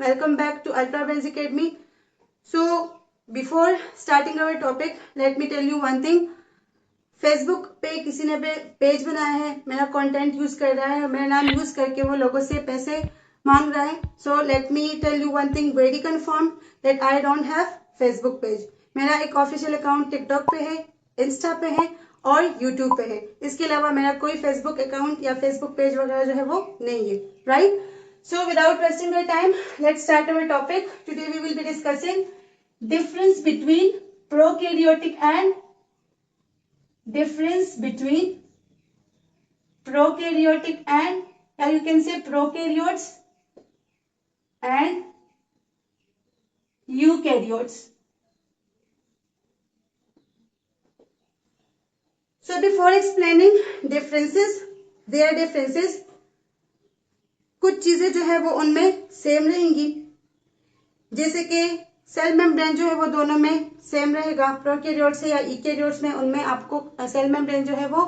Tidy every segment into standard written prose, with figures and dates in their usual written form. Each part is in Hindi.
Welcome back to Ultra Brains Academy. So, before starting our topic, let me tell you one thing. Facebook पे किसी ने पेज बनाया है, मेरा कंटेंट यूज कर रहा है, मेरा नाम यूज करके वो लोगों से पैसे मांग रहा है. So let me tell you one thing very confirm that I don't have Facebook page. मेरा एक ऑफिशियल अकाउंट टिकटॉक पे है, इंस्टा पे है और यूट्यूब पे है. इसके अलावा मेरा कोई फेसबुक अकाउंट या फेसबुक पेज वगैरह जो है वो नहीं है. Right? So without wasting our time, let's start our topic. Today we will be discussing difference between prokaryotic and or you can say prokaryotes and eukaryotes. So before explaining their differences, कुछ चीजें जो है वो उनमें सेम रहेंगी. जैसे कि सेल मेम्ब्रेन जो है वो दोनों में सेम रहेगा. प्रोकैरियोट्स या यूकैरियोट्स में उनमें आपको सेल मेम्ब्रेन जो है वो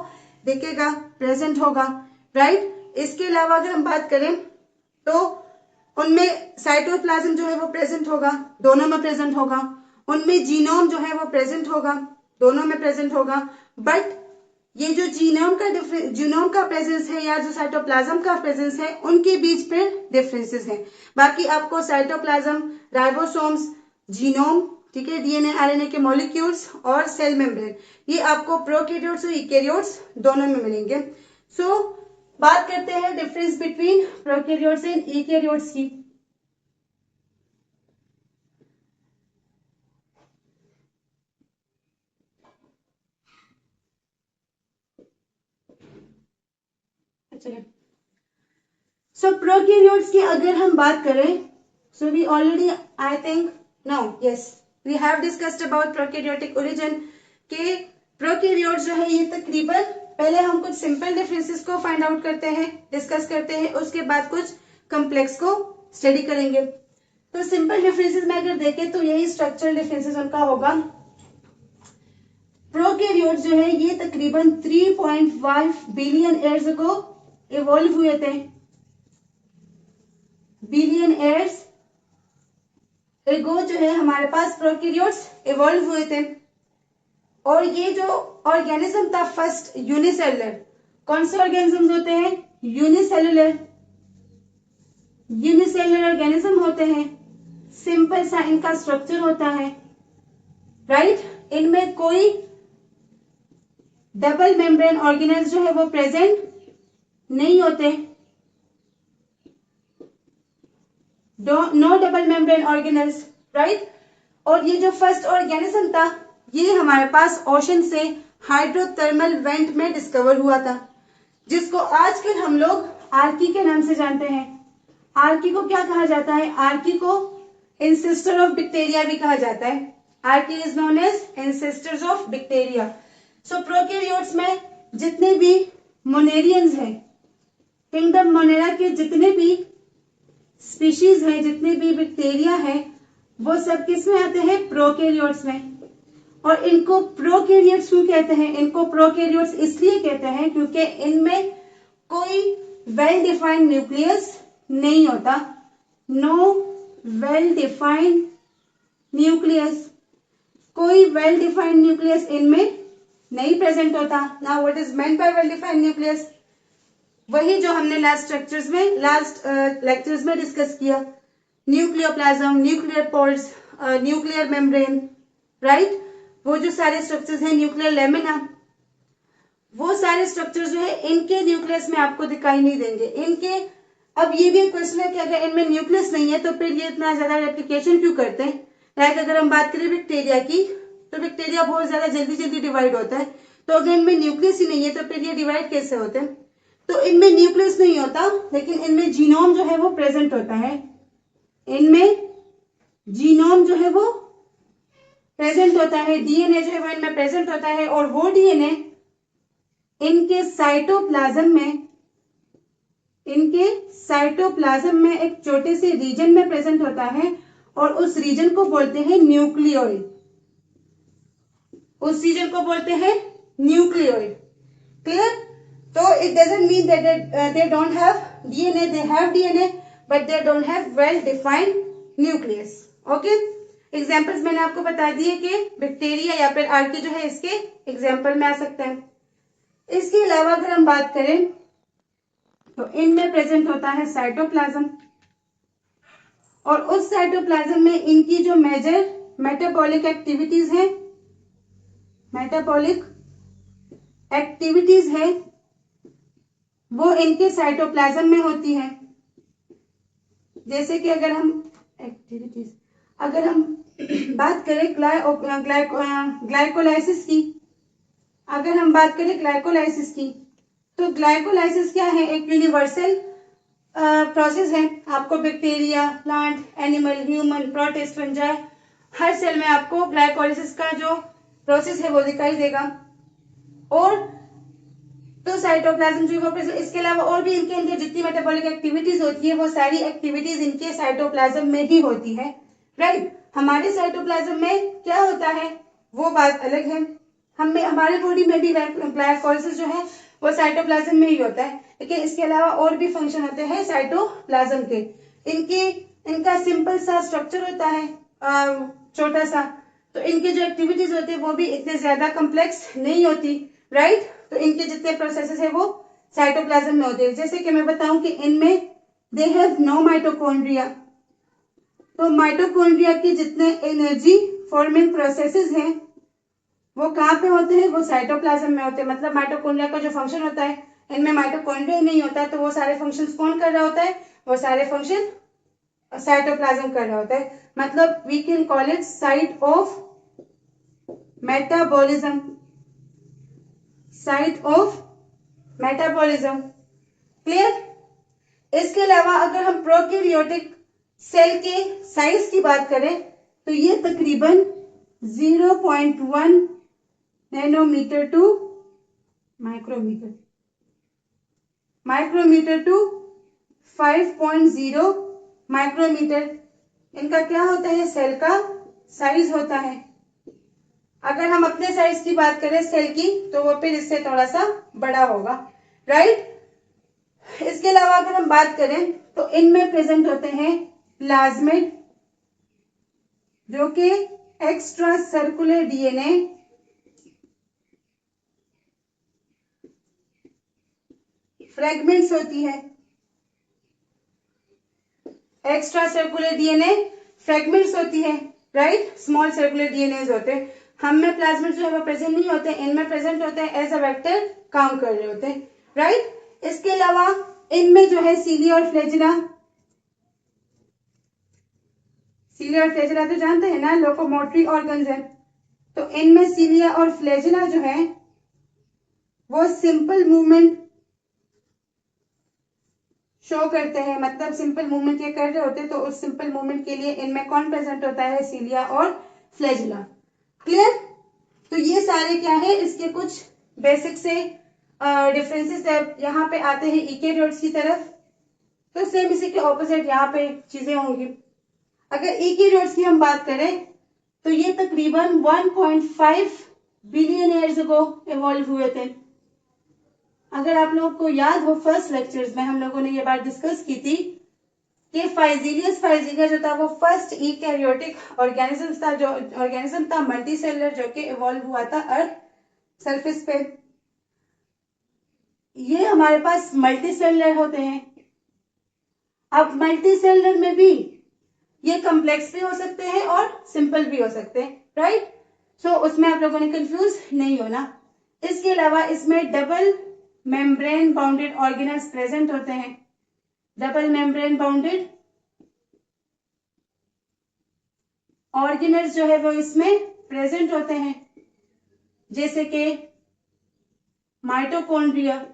दिखेगा, प्रेजेंट होगा. राइट? इसके अलावा अगर हम बात करें तो उनमें साइटोप्लाज्म जो है वो प्रेजेंट होगा, दोनों में प्रेजेंट होगा. उनमें जीनोम जो है वो प्रेजेंट होगा, दोनों में प्रेजेंट होगा. बट ये जो जीनोम का प्रेजेंस है या जो साइटोप्लाज्म का प्रेजेंस है, उनके बीच पे डिफरेंसेस हैं. बाकी आपको साइटोप्लाज्म, राइबोसोम्स, जीनोम, ठीक है, डीएनए आरएनए के मॉलिक्यूल्स और सेल मेम्ब्रेन, ये आपको प्रोकैरियोट्स और यूकैरियोट्स दोनों में मिलेंगे. सो बात करते हैं difference between prokaryotes and eukaryotes की. सो प्रोकैरियोट्स की अगर हम बात करें, so we already I think we have discussed about prokaryotic origin के प्रोकैरियोट्स जो है ये तकरीबन, पहले हम कुछ सिंपल डिफरेंसेस को फाइंड आउट करते हैं, डिस्कस करते हैं, उसके बाद कुछ कॉम्प्लेक्स को स्टडी करेंगे. तो सिंपल डिफरेंसेस में अगर देखें तो यही स्ट्रक्चरल डिफरेंसेस उनका होगा. प्रोकैरियोट्स जो है ये तकरीबन 3.5 बिलियन ईयर्स अगो इवॉल्व हुए थे. बिलियन ईयर्स एगो जो है हमारे पास प्रोकैरियोट्स इवॉल्व हुए थे. और ये जो ऑर्गेनिज्म था फर्स्ट यूनिसेलुलर, कौन से ऑर्गेनिज्म होते हैं? यूनिसेलुलर ऑर्गेनिज्म होते हैं. सिंपल सा इनका स्ट्रक्चर होता है. राइट? इनमें कोई डबल मेम्ब्रेन ऑर्गेनेल्स जो है वो प्रेजेंट नहीं होते. No double membrane organelles. Right? और ये जो फर्स्ट ऑर्गेनिज्म था ये हमारे पास ओशन से हाइड्रोथर्मल वेंट में डिस्कवर हुआ था, जिसको आजकल हम लोग आर्की के नाम से जानते हैं. आर्की को क्या कहा जाता है? आर्की को एंसेस्टर ऑफ बैक्टीरिया भी कहा जाता है. Archaea is known as ancestors of bacteria. So prokaryotes में जितने भी मोनेरियंस हैं, किंगडम मोनेरा के जितने भी स्पीशीज हैं, जितने भी बैक्टीरिया हैं, वो सब किस में आते हैं? प्रोकैरियोट्स में. और इनको प्रोकैरियोट्स क्यों कहते हैं? इनको प्रोकैरियोट्स इसलिए कहते हैं क्योंकि इनमें कोई वेल डिफाइंड न्यूक्लियस नहीं होता. नो वेल डिफाइंड न्यूक्लियस, कोई वेल डिफाइंड न्यूक्लियस इनमें नहीं प्रेजेंट होता. Now what is meant by well defined nucleus? वही जो हमने लास्ट लेक्चर्स में डिस्कस किया. Nucleoplasm, nuclear pores, nuclear membrane. Right? वो जो सारे स्ट्रक्चर्स हैं, न्यूक्लियर लेमिना, वो सारे स्ट्रक्चर्स जो है इनके न्यूक्लियस में आपको दिखाई नहीं देंगे. इनके अब ये भी एक क्वेश्चन है कि अगर इनमें न्यूक्लियस नहीं है तो फिर ये इतना ज्यादा रेप्लिकेशन क्यों करते हैं? लाइक अगर हम बात करें बैक्टीरिया की, तो बैक्टीरिया बहुत ज्यादा जल्दी डिवाइड होता है. तो अगर इनमें न्यूक्लियस ही नहीं है तो फिर ये डिवाइड कैसे होते हैं? तो इनमें न्यूक्लियस नहीं होता, लेकिन इनमें जीनोम जो है वो प्रेजेंट होता है. इनमें जीनोम जो है वो प्रेजेंट होता है, डीएनए जो है वो इनमें प्रेजेंट होता है. और वो डीएनए इनके साइटोप्लाज्म में एक छोटे से रीजन में प्रेजेंट होता है और उस रीजन को बोलते हैं न्यूक्लियोइड. उस रीजन को बोलते हैं nucleoid. Clear? So it doesn't mean that they don't have DNA. They have DNA, but they don't have well-defined nucleus. Okay, examples मैंने आपको बता दिए कि बैक्टीरिया या फिर आर्की जो है इसके एग्जाम्पल में आ सकता है। इसके अलावा अगर हम बात करें तो इनमें प्रेजेंट होता है साइटोप्लाज्म, और उस साइटोप्लाज्म में इनकी जो मेजर मेटाबॉलिक एक्टिविटीज है, मेटाबॉलिक एक्टिविटीज है वो इनके साइटोप्लाज्म में होती है। जैसे कि अगर हम बात करें ग्लाइकोलाइसिस की, अगर हम बात करें ग्लाइकोलाइसिस की, तो ग्लाइकोलाइसिस क्या है? एक यूनिवर्सल प्रोसेस है। आपको bacteria, plant, animal, human, protist, fungi, हर सेल में आपको ग्लाइकोलाइसिस का जो प्रोसेस है वो दिखाई देगा। और तो साइटोप्लाज्म जो है, इसके अलावा और भी इनके अंदर जितनी मेटाबॉलिक एक्टिविटीज होती है वो सारी एक्टिविटीज इनके साइटोप्लाज्म में ही होती है, राइट। हमारे साइटोप्लाज्म में क्या होता है वो बात अलग है। हमारे बॉडी में भी ग्लाइकोलाइसिस जो है वो साइटोप्लाज्म में ही होता है, लेकिन इसके अलावा और भी फंक्शन होते हैं साइटोप्लाज्म के। इनका सिंपल सा स्ट्रक्चर होता है, छोटा सा, तो इनकी जो एक्टिविटीज होती है वो भी इतने ज्यादा कॉम्प्लेक्स नहीं होती, राइट। तो इनके जितने प्रोसेसेस है वो साइटोप्लाज्म में होते हैं। जैसे कि मैं बताऊं कि इनमें दे हैव नो माइटोकॉन्ड्रिया, तो माइटोकॉन्ड्रिया के जितने एनर्जी फॉर्मिंग प्रोसेसेस हैं वो कहाँ पे होते हैं? वो साइटोप्लाज्म में होते हैं। मतलब माइटोकॉन्ड्रिया का जो फंक्शन होता है, इनमें माइटोकॉन्ड्रिया नहीं होता, तो वो सारे फंक्शंस कौन कर रहा होता है? वो सारे फंक्शन साइटोप्लाज्म कर रहा होता है। मतलब we can call it site of metabolism, site of metabolism. Clear? इसके अलावा अगर हम प्रोकैरियोटिक सेल के साइज की बात करें तो ये तकरीबन 0.1 nanometre to micrometre to 5.0 micrometre इनका क्या होता है? सेल का साइज होता है। अगर हम अपने साइज की बात करें सेल की, तो वो फिर इससे थोड़ा सा बड़ा होगा, राइट। इसके अलावा अगर हम बात करें तो इनमें प्रेजेंट होते हैं प्लाज्मिड, जो कि एक्स्ट्रा सर्कुलर डीएनए फ्रेगमेंट्स होती है। एक्स्ट्रा सर्कुलर डीएनए फ्रेगमेंट्स होती है, राइट। स्मॉल सर्कुलर डीएनए होते हैं। हम में प्लाज्मिड जो है वो प्रेजेंट नहीं होते, इनमें प्रेजेंट होते हैं, एज अ वेक्टर काम कर रहे होते हैं, राइट। इसके अलावा इनमें जो है सीलिया और फ्लैजिला, सीलिया और फ्लैजिला तो जानते हैं ना, लोकोमोटरी ऑर्गन्स है। तो इनमें सीलिया और फ्लैजिला जो है वो सिंपल मूवमेंट शो करते हैं। मतलब सिंपल मूवमेंट ये कर रहे होते हैं, तो उस सिंपल मूवमेंट के लिए इनमें कौन प्रेजेंट होता है? सीलिया और फ्लैजिला। क्लियर? तो ये सारे क्या है? इसके कुछ बेसिक से डिफरेंसेस है। यहाँ पे आते हैं यूकेरियोट्स की तरफ, तो सेम इसी के ऑपोजिट यहाँ पे चीजें होंगी। अगर यूकेरियोट्स की हम बात करें तो ये तकरीबन 1.5 बिलियन ईयर्स अगो इवॉल्व हुए थे। अगर आप लोगों को याद हो, फर्स्ट लेक्चर्स में हम लोगों ने ये बात डिस्कस की थी कि फाइजीलियस फाइजीलिया जो था वो फर्स्ट यूकैरियोटिक ऑर्गेनिज्म था मल्टीसेलुलर, जो कि इवॉल्व हुआ था अर्थ सरफेस पे। ये हमारे पास मल्टीसेलुलर होते हैं। अब मल्टीसेलुलर में भी ये कॉम्प्लेक्स भी हो सकते हैं और सिंपल भी हो सकते हैं, राइट। सो उसमें आप लोगों ने कंफ्यूज नहीं होना। इसके अलावा इसमें double membrane bounded organelles present होते हैं। डबल मेम्ब्रेन बाउंडेड ऑर्गेनल्स जो है वो इसमें प्रेजेंट होते हैं, जैसे कि माइटोकॉन्ड्रिया,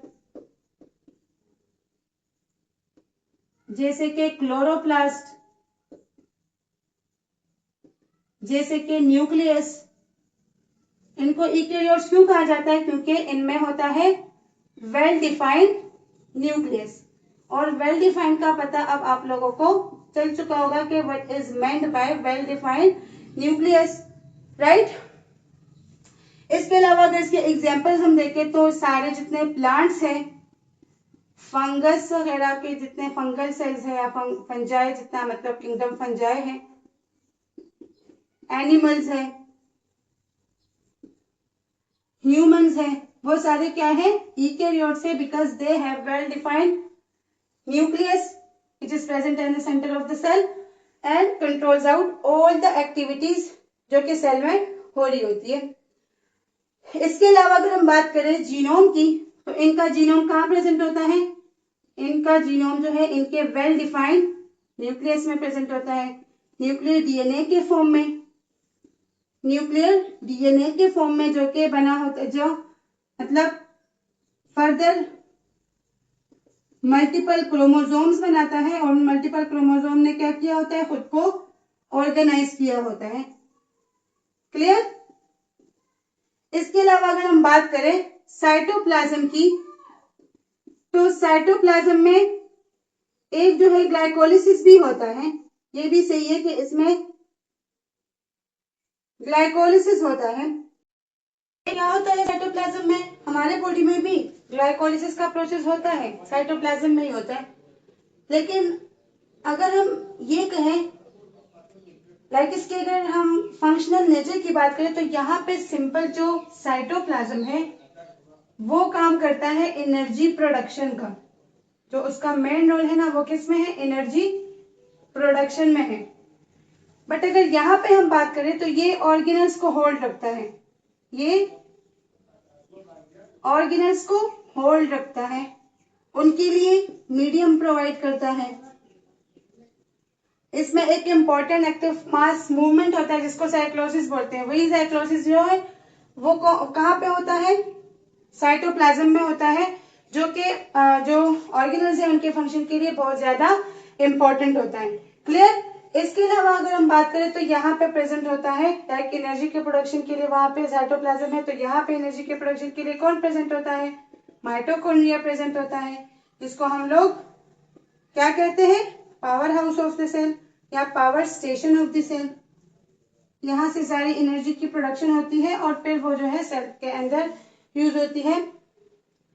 जैसे कि क्लोरोप्लास्ट, जैसे कि न्यूक्लियस। इनको यूकेरियोट्स क्यों कहा जाता है? क्योंकि इनमें होता है वेल डिफाइंड न्यूक्लियस। और वेल डिफाइंड का पता अब आप लोगों को चल चुका होगा कि what is meant by well defined nucleus, right. इसके अलावा अगर इसके एग्जांपल्स हम देखें तो सारे जितने प्लांट्स हैं, फंगस वगैरह के जितने फंगल सेल्स है या फंजाई जितना मतलब किंगडम फंजाई है, एनिमल्स है, ह्यूमंस है, वो सारे क्या है यूकेरियोट्स है, because they have well defined nucleus which is present in the center of the cell and controls out all the activities जो कि सेल में हो रही होती है। इसके अलावा अगर हम बात करें जीनोम की, तो इनका जीनोम कहाँ प्रेजेंट होता है? इनका जीनोम जो है इनके वेल डिफाइंड न्यूक्लियस में प्रेजेंट होता है, न्यूक्लियर डीएनए के फॉर्म में, न्यूक्लियर डीएनए के फॉर्म में जो कि बना होता है, जो मतलब फर्दर मल्टीपल क्रोमोसोम्स बनाता है, और मल्टीपल क्रोमोसोम ने क्या किया होता है? खुद को ऑर्गेनाइज किया होता है। क्लियर? इसके अलावा अगर हम बात करें साइटोप्लाज्म की, तो साइटोप्लाज्म में एक जो है ग्लाइकोलिसिस भी होता है। ये भी सही है कि इसमें ग्लाइकोलिसिस होता है। क्या होता है साइटोप्लाज्म में? हमारे बॉडी में भी ग्लाइकोलिसिस का प्रोसेस होता है, साइटोप्लाज्म में ही होता है। लेकिन अगर हम ये कहें लाइक इसके अगर हम फंक्शनल नेचर की बात करें, तो यहाँ पे सिंपल जो साइटोप्लाज्म है वो काम करता है एनर्जी प्रोडक्शन का। जो उसका मेन रोल है ना, वो किस में है? एनर्जी प्रोडक्शन में है। बट अगर यहाँ पे हम बात करें तो ये ऑर्गेनल्स को होल्ड रखता है, ये ऑर्गेनल्स को होल्ड रखता है, उनके लिए मीडियम प्रोवाइड करता है। इसमें एक इम्पॉर्टेंट एक्टिव मास मूवमेंट होता है जिसको साइक्लोसिस बोलते हैं। वही साइक्लोसिस जो है वो कहाँ पे होता है? साइटोप्लाज्म में होता है, जो कि जो ऑर्गेनल्स है उनके फंक्शन के लिए बहुत ज्यादा इम्पोर्टेंट होता है। क्लियर? इसके अलावा अगर हम बात करें तो यहाँ पे प्रेजेंट होता है लाइक एनर्जी के प्रोडक्शन के लिए, वहां पे साइटोप्लाज्म है, तो यहाँ पे एनर्जी के प्रोडक्शन के लिए कौन प्रेजेंट होता है? माइटोकॉन्ड्रिया प्रेजेंट होता है, जिसको हम लोग क्या कहते हैं? Power house of the cell या power station of the cell. यहाँ से सारी एनर्जी की प्रोडक्शन होती है और फिर वो जो है सेल के अंदर यूज होती है।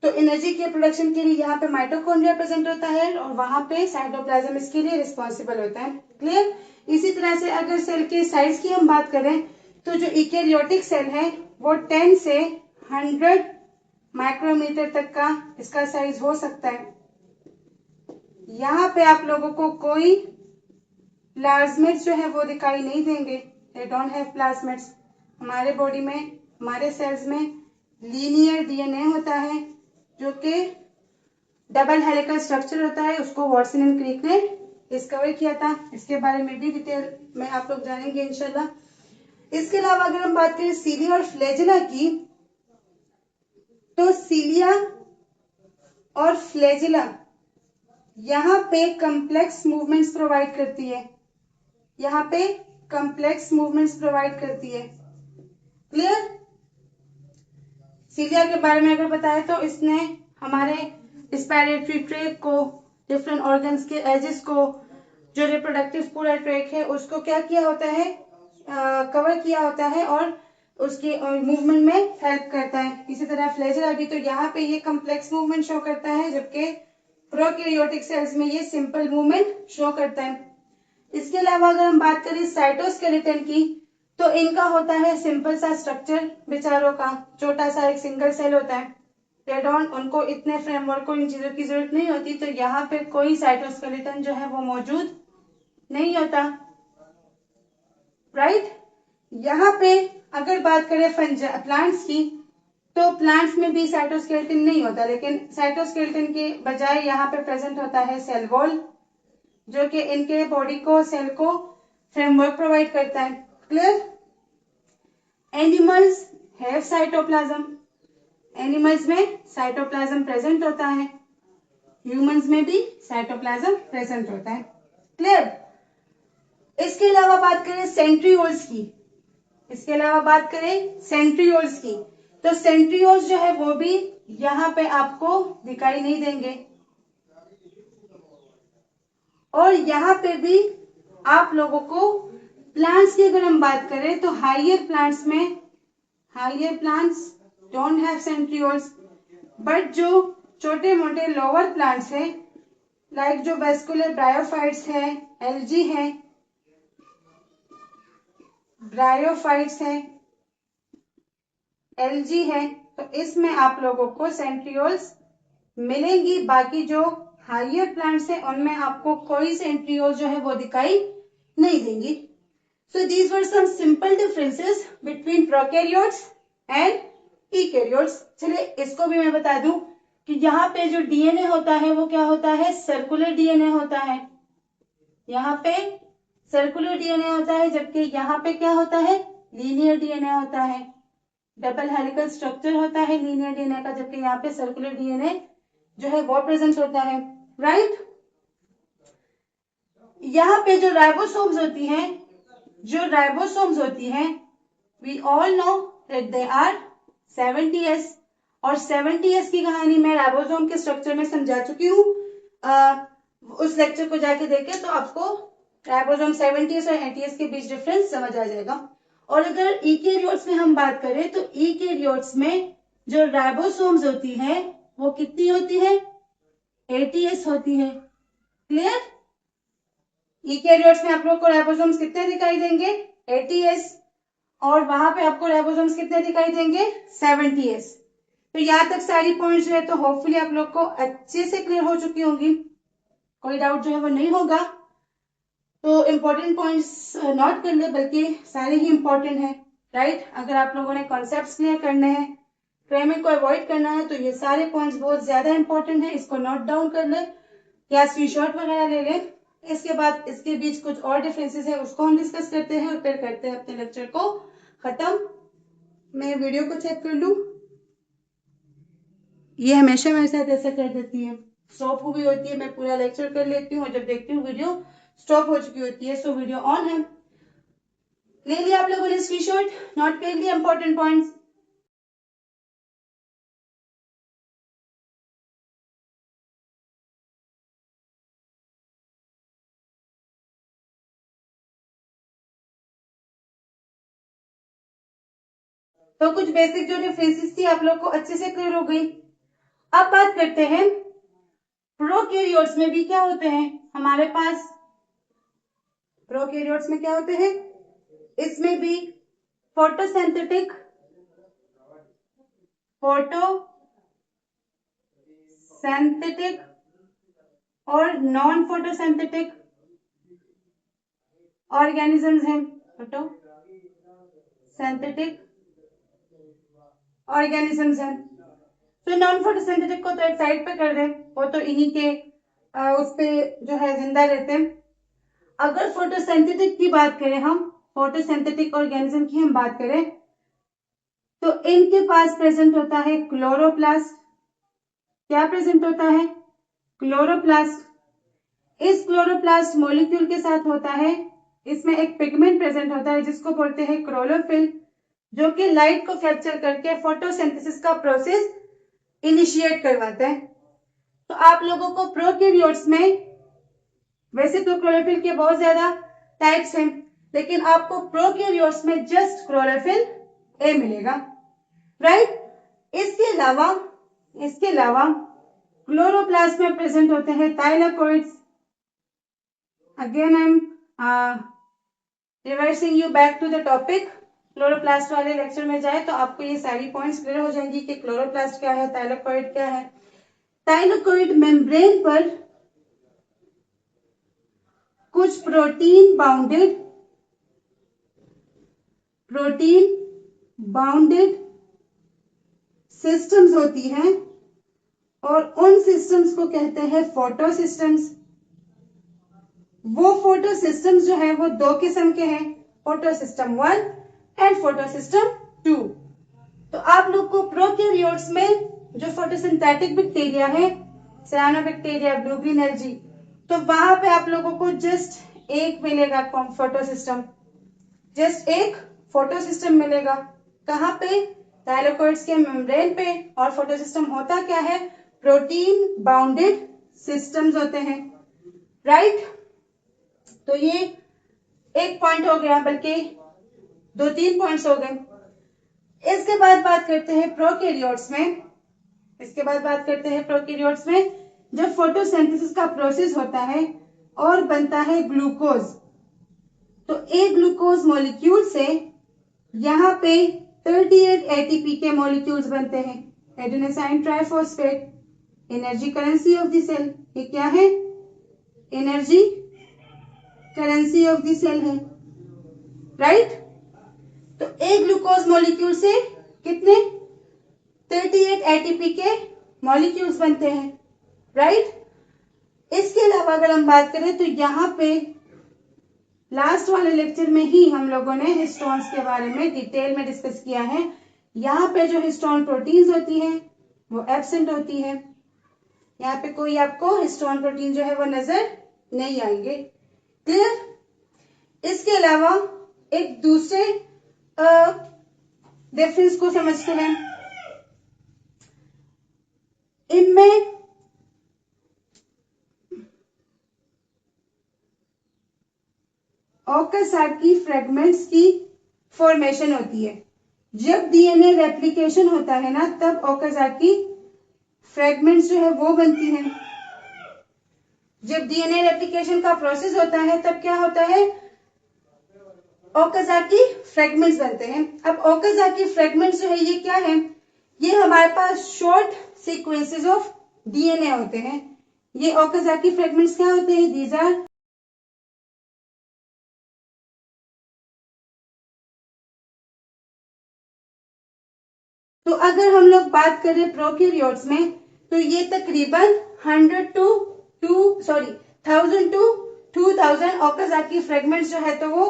तो एनर्जी के प्रोडक्शन के लिए यहाँ पे माइटोकॉन्ड्रिया प्रेजेंट होता है और वहां पे साइटोप्लाज्म इसके लिए रिस्पॉन्सिबल होता है। क्लियर? इसी तरह से अगर सेल के साइज की हम बात करें, तो जो यूकेरियोटिक सेल है वो 10 से 100 माइक्रोमीटर तक का इसका साइज हो सकता है। यहाँ पे आप लोगों को कोई प्लाज्मिड्स जो है वो दिखाई नहीं देंगे, दे डोंट हैव प्लाज्मिड्स। हमारे बॉडी में, हमारे सेल्स में लीनियर डीएनए होता है जो कि डबल हेलिकल स्ट्रक्चर होता है, उसको वॉटसन एंड क्रिक ने डिस्कवर किया था। इसके बारे में भी डिटेल में आप लोग जानेंगे इंशाल्लाह। इसके अलावा अगर हम बात करें सीलिया और फ्लैजेला की, तो सीलिया और फ्लैजेला यहाँ पे कम्प्लेक्स मूवमेंट्स प्रोवाइड करती है, यहाँ पे कम्प्लेक्स मूवमेंट्स प्रोवाइड करती है। क्लियर? सीलिया के बारे में अगर बताए तो इसने हमारे रेस्पिरेटरी ट्रैक को, डिफरेंट ऑर्गन्स के एजेस को, जो रिप्रोडक्टिव पूरा ट्रैक है उसको क्या किया होता है? कवर किया होता है और उसके मूवमेंट में हेल्प करता है। इसी तरह फ्लैजेला भी, तो यहाँ पे ये कम्प्लेक्स मूवमेंट शो करता है, जबकि प्रोकैरियोटिक सेल्स में ये सिंपल मूवमेंट शो करता है। इसके अलावा अगर हम बात करें साइटोस्केलेटन की, तो इनका होता है सिंपल सा स्ट्रक्चर, बेचारों का छोटा सा एक सिंगल सेल होता है। उनको इतने फ्रेमवर्क को इन चीजों की जरूरत नहीं होती, तो यहाँ पे कोई साइटोस्केलेटन जो है वो मौजूद नहीं होता। राइट? यहाँ पे अगर बात करें प्लांट्स की, तो प्लांट्स में भी साइटोस्केलेटन नहीं होता, लेकिन साइटोस्केलेटन के बजाय यहाँ पे प्रेजेंट होता है सेल वॉल, जो कि इनके बॉडी को, सेल को फ्रेमवर्क प्रोवाइड करता है। Clear? Animals have cytoplasm, animals में साइटोप्लाज्म प्रेजेंट होता है, ह्यूमंस में भी साइटोप्लाज्म प्रेजेंट होता है। क्लियर? इसके अलावा बात करें सेंट्रियोल्स की, इसके अलावा बात करें सेंट्रियोल्स की, तो सेंट्रियोल्स जो है वो भी यहाँ पे आपको दिखाई नहीं देंगे, और यहाँ पे भी आप लोगों को प्लांट्स की अगर हम बात करें तो हायर प्लांट्स में, higher plants don't have centrioles, but जो छोटे मोटे लोअर प्लांट्स हैं, लाइक जो वेस्कुलर ब्रायोफाइट्स है, एल्गी है, ब्रायोफाइट्स है, एल्गी है, तो इसमें आप लोगों को सेंट्रियोल्स मिलेंगी। बाकी जो हाइयर प्लांट्स हैं उनमें आपको कोई सेंट्रियोल जो है वो दिखाई नहीं देंगी। So these were some simple differences between prokaryotes and eukaryotes. चलिए इसको भी मैं बता दूं कि यहाँ पे जो डीएनए होता है वो क्या होता है, सर्कुलर डीएनए होता है। यहाँ पे सर्कुलर डीएनए होता है, जबकि यहाँ पे क्या होता है, लीनियर डीएनए होता है। डबल हेलिकल स्ट्रक्चर होता है लीनियर डीएनए का, जबकि यहाँ पे सर्कुलर डीएनए जो है वो प्रेजेंट होता है, राइट। यहाँ पे जो राइबोसोम्स होती हैं, जो राइबोसोम्स होती हैं, we all know that they are 70s, और 70s की कहानी मैं राइबोसोम के स्ट्रक्चर में समझा चुकी हूँ। उस लेक्चर को जाके देखें तो आपको राइबोसोम 70s और 80s के बीच डिफरेंस समझ आ जाएगा। और अगर ईकैरियोट्स में हम बात करें तो ईकैरियोट्स में जो राइबोसोम्स होती है वो कितनी होती है, 80s होती है। क्लियर? ईकैरियोट्स में आप लोग को राइबोसोम्स कितने दिखाई देंगे, 80s, और वहां पे आपको राइबोसोम्स कितने दिखाई देंगे, 70s। तो यहाँ तक सारी पॉइंट्स जो है तो होपफुली आप लोग को अच्छे से क्लियर हो चुकी होंगी, कोई डाउट जो है वो नहीं होगा। तो इम्पोर्टेंट पॉइंट्स नोट कर ले, बल्कि सारे ही इम्पोर्टेंट हैं, राइट। अगर आप लोगों ने कॉन्सेप्ट्स क्लियर करने हैं, फ्रेमिंग को अवॉइड करना है, तो ये सारे पॉइंट्स बहुत ज्यादा इंपॉर्टेंट है, इसको नोट डाउन कर ले या स्क्रीनशॉट वगैरह ले ले। इसके बाद इसके बीच कुछ और डिफरेंसेस है उसको हम डिस्कस करते हैं और फिर करते हैं अपने लेक्चर को खत्म। मैं वीडियो को चेक कर लूं, ये हमेशा मेरे साथ ऐसा कर देती है, स्टॉप हुई होती है, मैं पूरा लेक्चर कर लेती हूँ, जब देखती हूँ वीडियो स्टॉप हो चुकी होती है। सो वीडियो ऑन है, ले लिया आप लोगों ने स्क्रीनशॉट, नोट कर लिया इंपॉर्टेंट पॉइंट्स। तो कुछ बेसिक जो डिफरेंसेस थी आप लोग को अच्छे से क्लियर हो गई। अब बात करते हैं प्रोकैरियोट्स में भी क्या होते हैं हमारे पास। प्रोकैरियोट्स में क्या होते हैं, इसमें भी फोटोसिंथेटिक, और नॉन फोटोसिंथेटिक ऑर्गेनिजम्स हैं। फोटोसिंथेटिक ऑर्गेनिजम्स हैं, तो नॉन फोटोसिंथेटिक को तो एक साइड पे कर दें, वो तो इन्हीं के उस पे जो है जिंदा रहते हैं। अगर फोटोसिंथेटिक की बात करें, हम फोटोसिंथेटिक ऑर्गेनिज्म की हम बात करें, तो इनके पास प्रेजेंट होता है क्लोरोप्लास्ट। क्या प्रेजेंट होता है, क्लोरोप्लास्ट। इस क्लोरोप्लास्ट मॉलिक्यूल के साथ होता है, इसमें एक पिगमेंट प्रेजेंट होता है जिसको बोलते हैं क्लोरोफिल, जो कि लाइट को कैप्चर करके फोटोसिंथेसिस का प्रोसेस इनिशिएट करवाता है। तो आप लोगों को प्रोकैरियोट्स में वैसे तो क्लोरोफिल के बहुत ज्यादा टाइप्स हैं, लेकिन आपको प्रोकैरियोट्स में जस्ट क्लोरोफिल ए मिलेगा, राइट। इसके अलावा क्लोरोप्लास्ट में प्रेजेंट होते हैं thylakoids. Again I am reversing you back to the topic. Chloroplast वाले लेक्चर में जाए तो आपको ये सारी पॉइंट्स क्लियर हो जाएंगी कि क्लोरोप्लास्ट क्या है, थाइलाकोइड क्या है। थाइलाकोइड मेम्ब्रेन पर कुछ प्रोटीन बाउंडेड सिस्टम्स होती हैं, और उन सिस्टम्स को कहते हैं फोटो सिस्टम्स। वो फोटो सिस्टम्स जो है वो दो किस्म के हैं, photo system 1 and photo system 2। तो आप लोग को प्रोकैरियोट्स में जो फोटोसिंथेटिक बैक्टीरिया है, साइनोबैक्टीरिया, ब्लू ग्रीन एल्गी, तो वहां पे आप लोगों को जस्ट एक मिलेगा फोटो सिस्टम, जस्ट एक फोटो सिस्टम मिलेगा। कहाँ पे, थाइलाकोइड्स के मेम्ब्रेन पे। और फोटो सिस्टम होता क्या है, प्रोटीन बाउंडेड सिस्टम्स होते हैं, राइट। तो ये एक पॉइंट हो गया, बल्कि 2-3 पॉइंट्स हो गए। इसके बाद बात करते हैं प्रोकैरियोट्स में इसके बाद बात करते हैं प्रोकैरियोट्स में जब फोटोसिंथेसिस का प्रोसेस होता है और बनता है ग्लूकोज, तो एक ग्लूकोज मॉलिक्यूल से यहाँ पे 38 एटीपी के मॉलिक्यूल्स बनते हैं। Adenosine triphosphate, energy currency of the cell. ये क्या है? Energy currency of the cell है, राइट। तो एक ग्लूकोज मॉलिक्यूल से कितने? 38 एटीपी के मॉलिक्यूल्स बनते हैं, राइट। इसके अलावा अगर हम बात करें तो यहाँ पे लास्ट वाले लेक्चर में ही हम लोगों ने हिस्टोन्स के बारे में डिटेल में डिस्कस किया है। यहाँ पे जो हिस्टोन प्रोटीन्स होती हैं वो एब्सेंट होती है। यहाँ पे कोई आपको हिस्टोन प्रोटीन जो है वो नजर नहीं आएंगे। क्लियर? इसके अलावा एक दूसरे डिफरेंस को समझते हैं। इनमें ओकाज़की फ्रेगमेंट्स की फॉर्मेशन होती है। जब डीएनए रेप्लिकेशन होता है ना, तब ओकाज़की फ्रेगमेंट्स जो है वो बनती हैं। जब डीएनए रेप्लिकेशन का प्रोसेस होता है तब क्या होता है? ओकाज़की फ्रेगमेंट्स बनते हैं। अब ओकाज़की फ्रेगमेंट्स जो है ये क्या है? ये हमारे पास शॉर्ट सीक्वेंसेस ऑफ डीएनए होते हैं। ये ओकाज़की फ्रेगमेंट्स क्या होते हैं? दीज आर तो अगर हम लोग बात करें प्रोकैरियोट्स में तो ये तकरीबन 1000 टू 2000 ओकाज़की फ्रेगमेंट्स जो है तो वो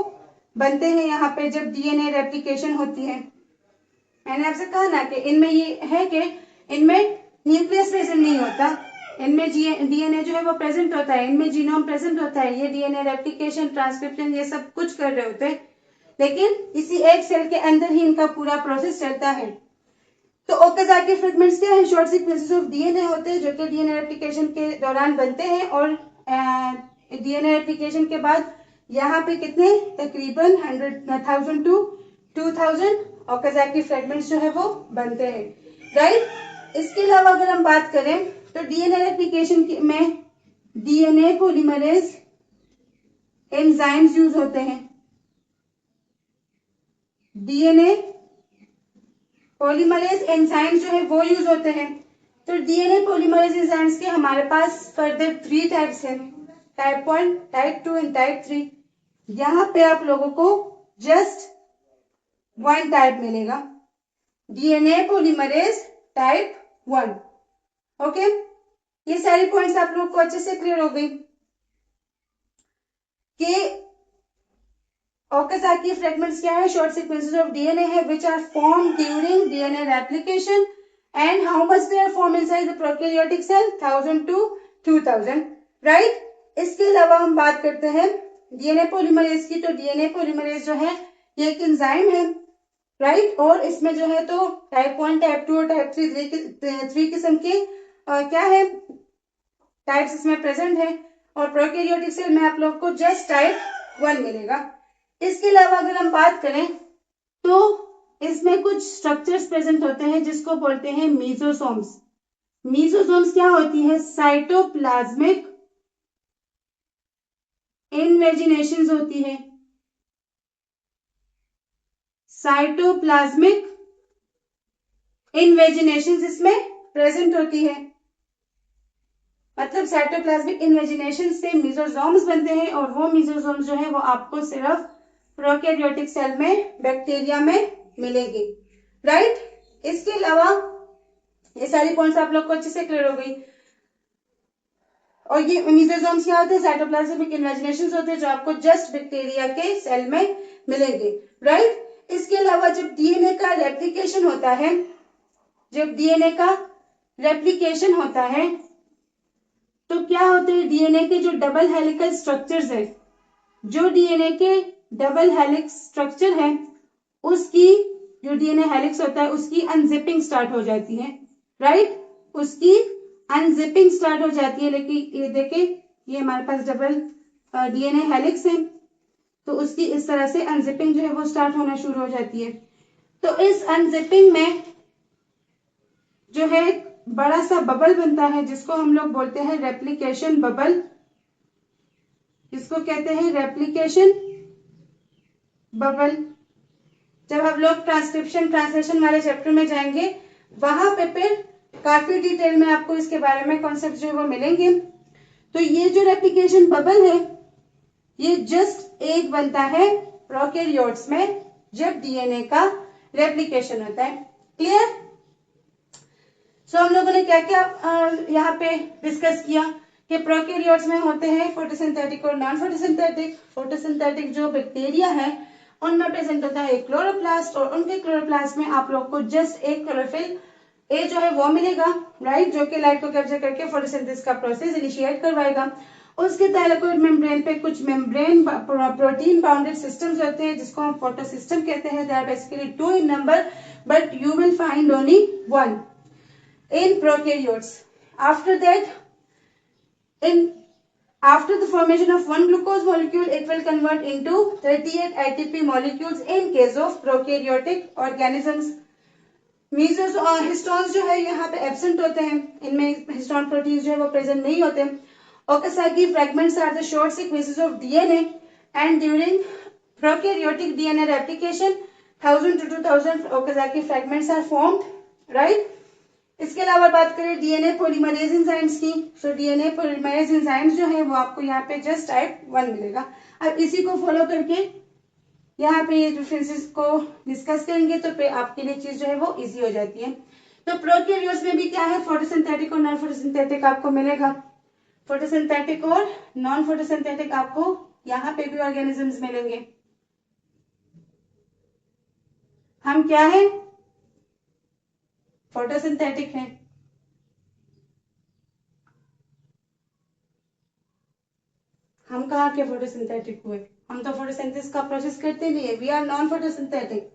बनते हैं यहाँ पे जब डीएनए रेप्लिकेशन होती है। मैंने आपसे कहा ना कि इनमें ये है कि इनमें न्यूक्लियस प्रेजेंट नहीं होता, इनमें डीएनए जो है वो प्रेजेंट होता है, इनमें जीनोम प्रेजेंट होता है। ये डीएनए रेप्लिकेशन, ट्रांसक्रिप्शन ये सब कुछ कर रहे होते हैं, लेकिन इसी एक सेल के अंदर ही इनका पूरा प्रोसेस चलता है। तो ओकाज़की फ्रेगमेंट्स क्या है? शॉर्ट सीक्वेंसेस ऑफ डीएनए होते हैं जो कि डीएनए रेप्लिकेशन के दौरान बनते हैं और डीएनए रेप्लिकेशन के बाद यहाँ पे कितने? तकरीबन 1000 टू 2000 ओकाज़की फ्रेगमेंट्स जो है वो बनते हैं, राइट। इसके अलावा अगर हम बात करें तो डीएनए रेप्लिकेशन में डीएनए पॉलीमरेज एंजाइम्स यूज होते हैं। डीएनए पॉलीमरेज एंजाइम्स जो है वो यूज होते हैं। तो डीएनए पॉलीमरेज एंजाइम्स के हमारे पास फर्दर 3 टाइप्स हैं, टाइप 1, टाइप 2 एंड टाइप 3। यहाँ पे आप लोगों को जस्ट 1 टाइप मिलेगा, डीएनए पॉलीमरेज टाइप 1। ओके, ये सारी पॉइंट्स आप लोग को अच्छे से क्लियर हो गई कि ओकाज़की फ्रेगमेंट्स क्या है? शॉर्ट सीक्वेंसेस ऑफ डीएनए है which are formed during DNA replication and how much they are formed inside the prokaryotic cell? 1000 to 2000, right? इसके अलावा हम बात करते हैं डीएनए पॉलीमरेज की। तो डीएनए पॉलीमरेज जो है ये एक एंजाइम है, राइट। और इसमें जो है तो टाइप 1, टाइप 2 और टाइप 3 किस्म के क्या है टाइप्स इसमें प्रेजेंट है। और प्रोकैरियोटिक सेल में आप लोग को जस्ट टाइप 1 मिलेगा। इसके अलावा अगर हम बात करें तो इसमें कुछ स्ट्रक्चर्स प्रेजेंट होते हैं जिसको बोलते हैं मीजोसोम्स। मीजोसोम्स क्या होती है? साइटोप्लाज्मिक इनवेजिनेशंस होती है। साइटोप्लाज्मिक इनवेजिनेशंस इसमें प्रेजेंट होती है। मतलब साइटोप्लाज्मिक इनवेजिनेशन से मीजोसोम्स बनते हैं और वो मीजोसोम्स जो है वो आपको सिर्फ प्रोकैरियोटिक सेल में बैक्टीरिया में मिलेंगे, राइट। इसके अलावा ये सारी पॉइंट्स आप लोग को अच्छे से क्लियर हो गई। और ये मीजोसोम्स क्या होते हैं? साइटोप्लाज्मिक इनवेजिनेशंस होते हैं जो आपको जस्ट बैक्टीरिया के सेल में मिलेंगे, राइट। इसके अलावा जब डीएनए का रेप्लिकेशन होता है, जब डीएनए का रेप्लिकेशन होता है तो क्या होते हैं? डीएनए के जो डबल हेलिकल स्ट्रक्चर्स है, जो डीएनए के डबल हेलिक्स स्ट्रक्चर है उसकी जो डीएनए हेलिक्स होता है उसकी अनजिपिंग स्टार्ट हो जाती है, राइट। उसकी अनजिपिंग स्टार्ट हो जाती है। लेकिन ये देखें, ये हमारे पास डबल डीएनए हेलिक्स है तो उसकी इस तरह से अनजिपिंग जो है वो स्टार्ट होना शुरू हो जाती है। तो इस अनजिपिंग में जो है बड़ा सा बबल बनता है जिसको हम लोग बोलते हैं रेप्लिकेशन बबल। इसको कहते हैं रेप्लिकेशन बबल। जब हम लोग ट्रांसलेशन वाले चैप्टर में जाएंगे वहां पे फिर काफी डिटेल में आपको इसके बारे में कॉन्सेप्ट जो है वो मिलेंगे। तो ये जो रेप्लिकेशन बबल है ये जस्ट एक बनता है प्रोकैरियोट्स में जब डीएनए का रेप्लिकेशन होता है। क्लियर? सो हम लोगों ने क्या क्या यहाँ पे डिस्कस किया कि प्रोकैरियोट्स में होते हैं फोटोसिंथेटिक और नॉन फोटोसिंथेटिक। फोटोसिंथेटिक जो बैक्टीरिया है उनमें प्रेजेंट होता है क्लोरोप्लास्ट, और उनके क्लोरोप्लास्ट में आप लोग को जस्ट एक क्लोरोफिल ए जो है वो मिलेगा, राइट, जो कि लाइट को कैप्चर करके फोटोसिंथेसिस का प्रोसेस इनिशिएट करवाएगा। उसके थाइलाकोइड मेम्ब्रेन पे कुछ मेम्ब्रेन प्रोटीन बाउंडेड सिस्टम्स होते हैं जिसको हम फोटोसिस्टम कहते हैं। They are basically 2 in number but you will find only 1 in prokaryotes. After that, after the formation of one glucose molecule, it will convert into 38 ATP molecules in case of prokaryotic organisms. Histones जो है यहाँ पे एब्सेंट होते हैं, इनमें हिस्टोन प्रोटीन जो है वो प्रेजेंट नहीं होते। Okazaki fragments are the short sequences of DNA and during prokaryotic DNA replication 1000 to 2000 Okazaki fragments are formed, right. इसके अलावा बात करें डीएनए पॉलीमरेज एंजाइम्स की, तो डीएनए पॉलीमरेज एंजाइम्स जो है वो आपको यहाँ पे जस्ट टाइप 1 मिलेगा। अब इसी को फॉलो करके यहाँ पे ये डिफरेंसेस को डिस्कस करेंगे तो फिर आपके लिए चीज जो है वो इजी हो जाती है। तो प्रोकैरियोट्स में भी क्या है, फोटोसिंथेटिक और नॉन फोटोसिंथेटिक आपको मिलेगा। फोटोसिंथेटिक और नॉन फोटोसिंथेटिक आपको यहाँ पे भी ऑर्गेनिजम्स मिलेंगे। हम क्या है, फोटोसिंथेटिक है। हम कहाँ के फोटोसिंथेटिक हुए, हम तो फोटोसिंथेसिस का प्रोसेस करते नहीं है। We are non photosynthetic,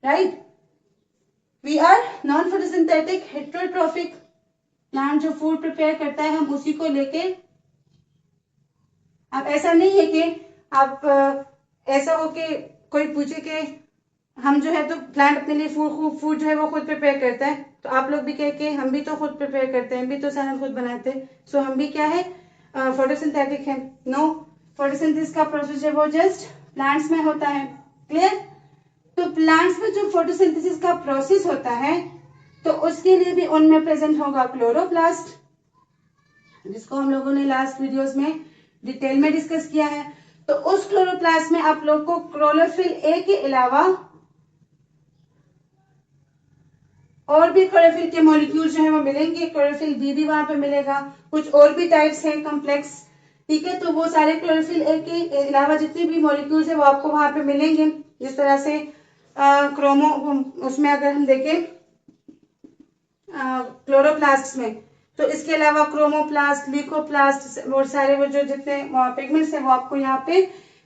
right, we are non photosynthetic heterotrophic. Plant जो फूड प्रिपेयर करता है हम उसी को लेके, अब ऐसा नहीं है कि आप ऐसा हो कि कोई पूछे कि हम जो है तो प्लांट अपने लिए फूड जो है वो खुद प्रिपेयर करता है, तो आप लोग भी कह के हम भी तो खुद प्रिपेयर करते हैं, हम भी तो सारा खुद बनाते हैं, सो हम भी क्या है, फोटोसिंथेटिक है। नो, फोटोसिंथेसिस का प्रोसेस है वो जस्ट प्लांट्स में होता है। क्लियर? तो प्लांट्स में जो फोटोसिंथेसिस का प्रोसेस होता है तो उसके लिए भी उनमें प्रेजेंट होगा क्लोरोप्लास्ट, जिसको हम लोगों ने लास्ट वीडियोस में डिटेल में डिस्कस किया है। तो उस क्लोरोप्लास्ट में आप लोग को क्लोरोफिल ए के अलावा और भी क्लोरोफिल के मॉलिक्यूल जो है वो मिलेंगे। क्लोरोफिल बी भी वहां पे मिलेगा, कुछ और भी टाइप्स हैं कॉम्प्लेक्स, ठीक है। तो वो सारे क्लोरोफिल ए के अलावा जितने भी मॉलिक्यूल्स है वो आपको वहां पे मिलेंगे। जिस तरह से क्रोमो, उसमें अगर हम देखें क्लोरोप्लास्ट में, तो इसके अलावा क्रोमोप्लास्ट, ल्यूकोप्लास्ट और सारे वो जो जितने पिगमेंट्स हैं वो आपको यहाँ पे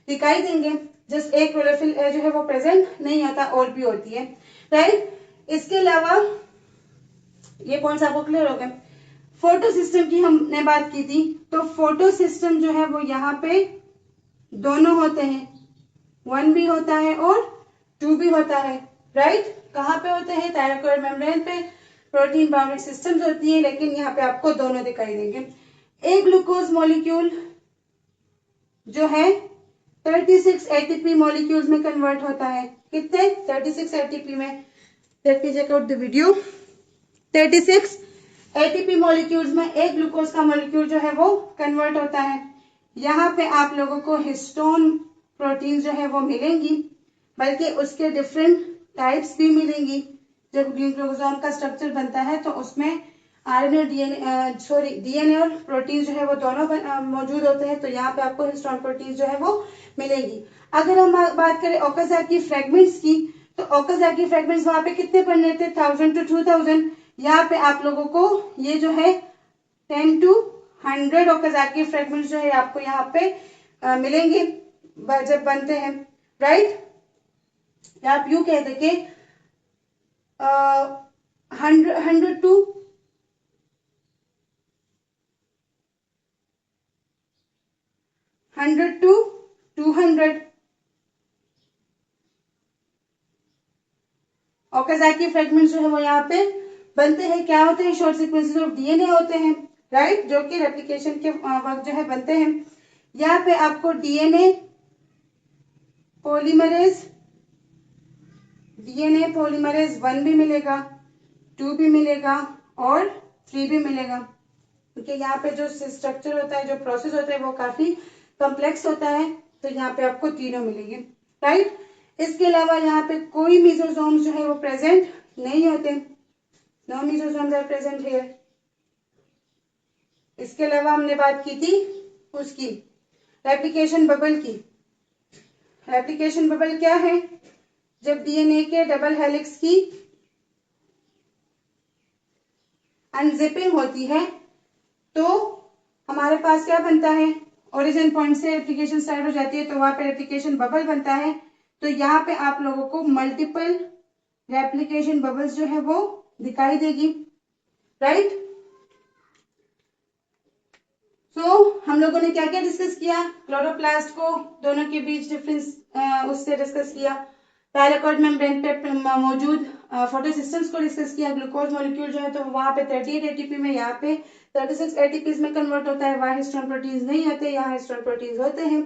दिखाई देंगे। जस्ट एक क्लोरोफिल जो है वो प्रेजेंट नहीं होता, और भी होती है, राइट। इसके अलावा ये पॉइंट्स आपको क्लियर हो गए। फोटो सिस्टम की हमने बात की थी, तो फोटो सिस्टम जो है वो यहाँ पे दोनों होते हैं, 1 भी होता है और 2 भी होता है, राइट। कहाँ पे होते हैं, थाइलाकोइड मेम्ब्रेन पे प्रोटीन बाउंडेड सिस्टम्स होती है, लेकिन यहाँ पे आपको दोनों दिखाई देंगे। एक ग्लूकोज मॉलिक्यूल जो है 36 एटीपी मॉलिक्यूल्स में कन्वर्ट होता है। कितने? 36 एटीपी में। Let me check out the video. 36 ATP molecules में एक ग्लूकोज का मॉलिक्यूल जो है वो कन्वर्ट होता है। यहाँ पे आप लोगों को हिस्टोन प्रोटीन जो है वो मिलेंगी, बल्कि उसके डिफरेंट टाइप्स भी मिलेंगी। जब ग्लूकोजोम का स्ट्रक्चर बनता है तो उसमें आरएनए डीएनए और प्रोटीन जो है वो दोनों मौजूद होते हैं, तो यहाँ पे आपको हिस्टोन प्रोटीन जो है वो मिलेंगी। अगर हम बात करें ओकाज़की फ्रैगमेंट्स की, तो ओकाज़की फ्रैगमेंट्स वहां पे कितने पढ़ने थे, 1000 to 2000। यहाँ पे आप लोगों को ये जो है 10 to 100 ओकाज़की फ्रैगमेंट्स जो है आपको यहाँ पे मिलेंगे जब बनते हैं, राइट। आप यूं कह दें कि 100 to 200 ओकाज़की फ्रैगमेंट्स जो है वो यहाँ पे बनते हैं, क्या होते हैं, शॉर्ट सीक्वेंसेस ऑफ डीएनए होते हैं, राइट, जो कि रेप्लिकेशन के वक्त जो है बनते हैं। यहाँ पे आपको डीएनए पॉलीमरेज 1 भी मिलेगा, 2 भी मिलेगा और 3 भी मिलेगा, क्योंकि यहाँ पे जो स्ट्रक्चर होता है, जो प्रोसेस होता है वो काफी कॉम्प्लेक्स होता है, तो यहाँ पे आपको तीनों मिलेंगे, राइट। इसके अलावा यहाँ पे कोई मीजोसोम्स जो है वो प्रेजेंट नहीं होते, नो मीजोसोम्स आर प्रेजेंट हियर। इसके अलावा हमने बात की थी उसकी रेप्लिकेशन बबल की। रेप्लिकेशन बबल क्या है? जब डीएनए के डबल हेलिक्स की अनजिपिंग होती है तो हमारे पास क्या बनता है, ओरिजिन पॉइंट से रेप्लिकेशन स्टार्ट हो जाती है तो वहां पे रेप्लिकेशन बबल बनता है। तो यहाँ पे आप लोगों को मल्टीपल रेप्लिकेशन बबल्स जो है वो दिखाई देगी, राइट। सो हम लोगों ने क्या क्या डिस्कस किया? क्लोरोप्लास्ट को दोनों के बीच डिफरेंस उससे डिस्कस किया, पैराकॉर्ड मेम्ब्रेन पे मौजूद फोटोसिस्टम्स को डिस्कस किया, ग्लूकोज मॉलिक्यूल जो है तो वहां पे 38 एटीपी में, यहाँ पे 36 एटीपी में कन्वर्ट होता है, वहां हिस्टोन प्रोटीन्स नहीं होते, यहाँ हिस्टोन प्रोटीन्स होते हैं।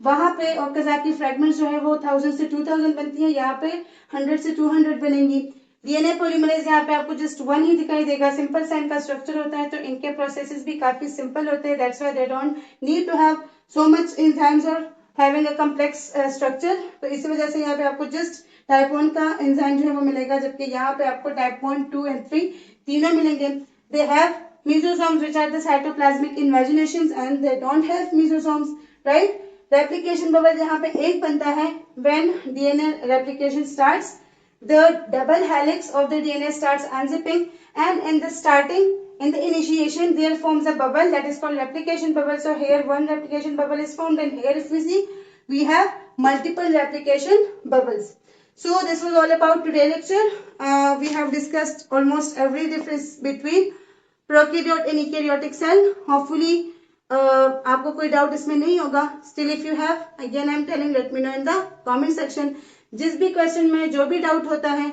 वहां पे ओकाजाकी फ्रेगमेंट्स जो है वो 1000 से 2000 बनती है, यहाँ पे 100 से 200 बनेंगी। डीएनए पॉलीमरेज यहाँ पे आपको जस्ट 1 ही दिखाई देगा, सिंपल सा इनका स्ट्रक्चर होता है, तो इनके प्रोसेसेस भी काफी सिंपल होते हैं, that's why they don't need to have so much enzymes और हैविंग अ कॉम्प्लेक्स स्ट्रक्चर। तो इसी वजह से यहाँ पे आपको जस्ट टाइप 1 का एंजाइम जो है वो मिलेगा, जबकि यहाँ पे आपको टाइप 1, 2 एंड 3 तीनों मिलेंगे। They have mesosomes which are the cytoplasmic invaginations and they don't have mesosomes, right? replication bubble यहाँ पे एक बनता है when DNA replication starts, the double helix of the DNA starts unzipping and in the initiation there forms a bubble that is called replication bubble. So here one replication bubble is formed and here if we see we have multiple replication bubbles. So this was all about today lecture. We have discussed almost every difference between prokaryote and eukaryotic cell. Hopefully आपको कोई डाउट इसमें नहीं होगा। Still if you have, again I am telling, let me know in the comment section. जिस भी क्वेश्चन में जो भी डाउट होता है,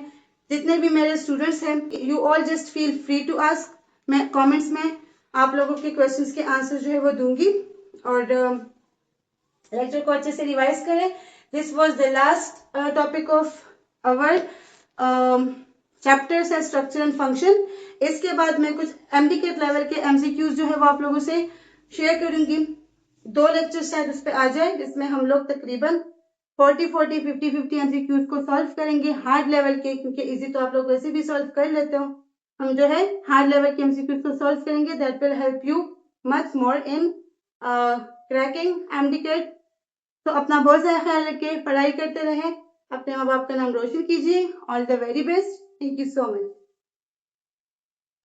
जितने भी मेरे स्टूडेंट्स हैं, you all just feel free to ask. मैं कमेंट्स में आप लोगों के क्वेश्चंस के आंसर जो है वो दूंगी, और लेक्चर को अच्छे से रिवाइज करें। This was the last topic of our chapters है स्ट्रक्चर एंड फंक्शन। इसके बाद मैं कुछ एमडीकेट लेवल के एमसीक्यूज जो है वो आप लोगों से शेयर करूंगी। 2 लेक्चर शायद उस पर आ जाए, जिसमें हम लोग तकरीबन 40, 50 एमसीक्यूज को सॉल्व करेंगे हार्ड लेवल के, क्योंकि इजी तो आप लोग वैसे भी सॉल्व कर लेते हो। हम जो है हार्ड लेवल के एमसीक्यूज को सॉल्व करेंगे, that will help you much more in cracking MDCAT. तो अपना बहुत सारा ख्याल रखें, पढ़ाई करते रहें, अपने माँ बाप का नाम रोशन कीजिए। All the very best, thank you so much.